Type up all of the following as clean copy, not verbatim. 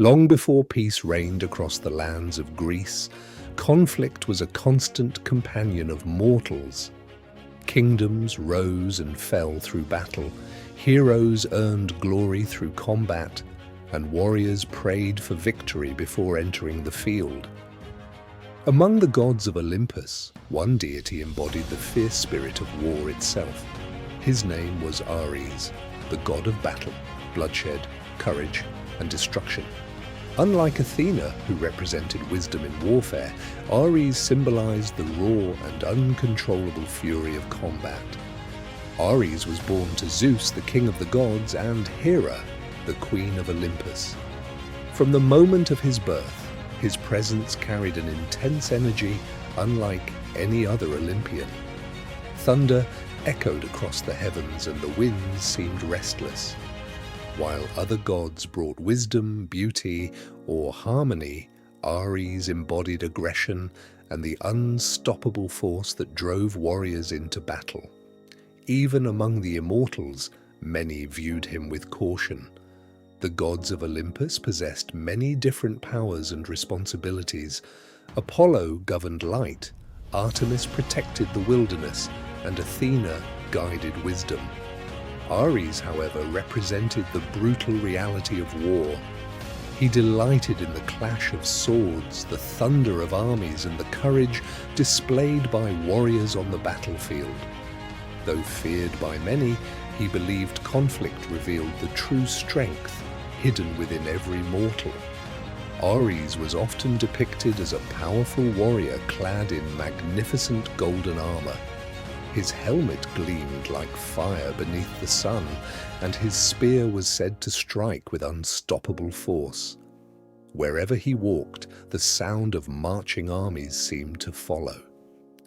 Long before peace reigned across the lands of Greece, conflict was a constant companion of mortals. Kingdoms rose and fell through battle, heroes earned glory through combat, and warriors prayed for victory before entering the field. Among the gods of Olympus, one deity embodied the fierce spirit of war itself. His name was Ares, the god of battle, bloodshed, courage, and destruction. Unlike Athena, who represented wisdom in warfare, Ares symbolized the raw and uncontrollable fury of combat. Ares was born to Zeus, the king of the gods, and Hera, the queen of Olympus. From the moment of his birth, his presence carried an intense energy unlike any other Olympian. Thunder echoed across the heavens and the winds seemed restless. While other gods brought wisdom, beauty, or harmony, Ares embodied aggression and the unstoppable force that drove warriors into battle. Even among the immortals, many viewed him with caution. The gods of Olympus possessed many different powers and responsibilities. Apollo governed light, Artemis protected the wilderness, and Athena guided wisdom. Ares, however, represented the brutal reality of war. He delighted in the clash of swords, the thunder of armies, and the courage displayed by warriors on the battlefield. Though feared by many, he believed conflict revealed the true strength hidden within every mortal. Ares was often depicted as a powerful warrior clad in magnificent golden armor. His helmet gleamed like fire beneath the sun, and his spear was said to strike with unstoppable force. Wherever he walked, the sound of marching armies seemed to follow.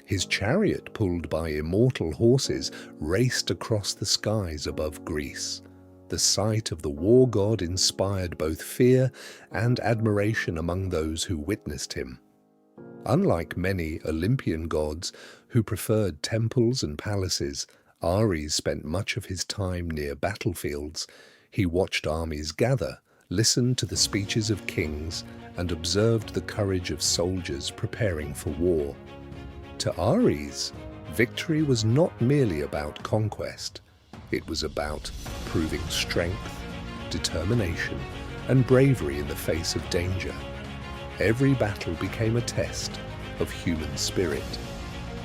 His chariot, pulled by immortal horses, raced across the skies above Greece. The sight of the war god inspired both fear and admiration among those who witnessed him. Unlike many Olympian gods who preferred temples and palaces, Ares spent much of his time near battlefields. He watched armies gather, listened to the speeches of kings, and observed the courage of soldiers preparing for war. To Ares, victory was not merely about conquest. It was about proving strength, determination, and bravery in the face of danger. Every battle became a test of human spirit.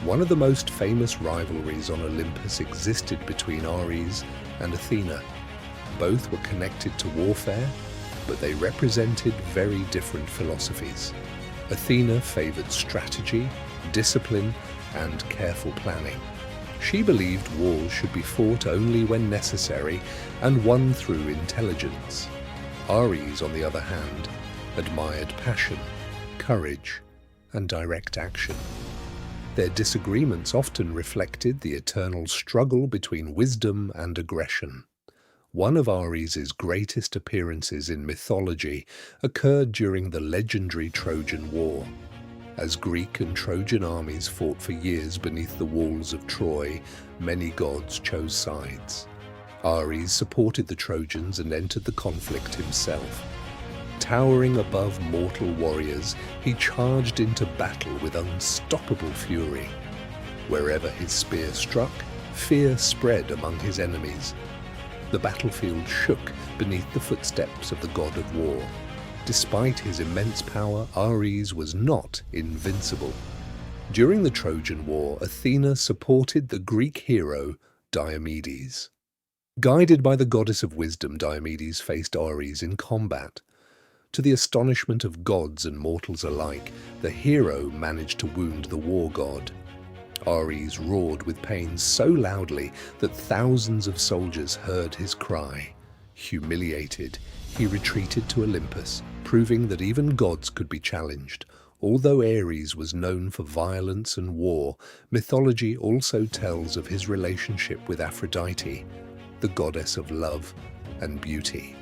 One of the most famous rivalries on Olympus existed between Ares and Athena. Both were connected to warfare, but they represented very different philosophies. Athena favored strategy, discipline, and careful planning. She believed wars should be fought only when necessary and won through intelligence. Ares, on the other hand, admired passion, courage, and direct action. Their disagreements often reflected the eternal struggle between wisdom and aggression. One of Ares's greatest appearances in mythology occurred during the legendary Trojan War. As Greek and Trojan armies fought for years beneath the walls of Troy, many gods chose sides. Ares supported the Trojans and entered the conflict himself. Towering above mortal warriors, he charged into battle with unstoppable fury. Wherever his spear struck, fear spread among his enemies. The battlefield shook beneath the footsteps of the god of war. Despite his immense power, Ares was not invincible. During the Trojan War, Athena supported the Greek hero Diomedes. Guided by the goddess of wisdom, Diomedes faced Ares in combat. To the astonishment of gods and mortals alike, the hero managed to wound the war god. Ares roared with pain so loudly that thousands of soldiers heard his cry. Humiliated, he retreated to Olympus, proving that even gods could be challenged. Although Ares was known for violence and war, mythology also tells of his relationship with Aphrodite, the goddess of love and beauty.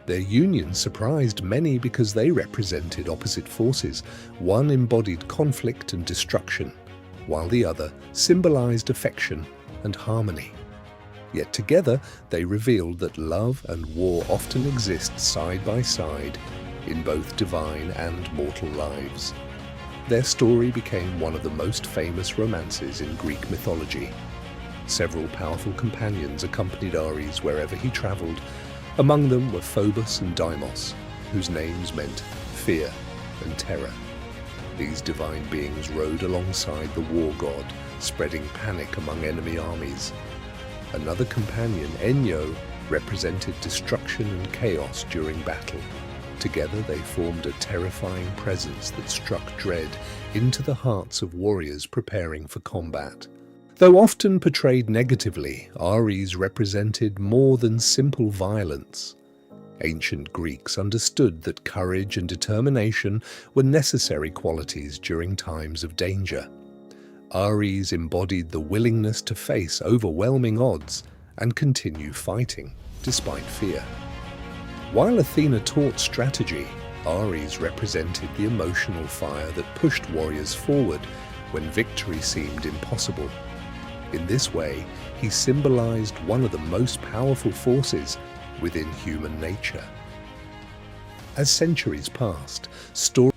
Their union surprised many because they represented opposite forces. One embodied conflict and destruction, while the other symbolized affection and harmony. Yet together, they revealed that love and war often exist side by side, in both divine and mortal lives. Their story became one of the most famous romances in Greek mythology. Several powerful companions accompanied Ares wherever he traveled. Among them were Phobos and Deimos, whose names meant fear and terror. These divine beings rode alongside the war god, spreading panic among enemy armies. Another companion, Enyo, represented destruction and chaos during battle. Together they formed a terrifying presence that struck dread into the hearts of warriors preparing for combat. Though often portrayed negatively, Ares represented more than simple violence. Ancient Greeks understood that courage and determination were necessary qualities during times of danger. Ares embodied the willingness to face overwhelming odds and continue fighting despite fear. While Athena taught strategy, Ares represented the emotional fire that pushed warriors forward when victory seemed impossible. In this way, he symbolized one of the most powerful forces within human nature. As centuries passed, stories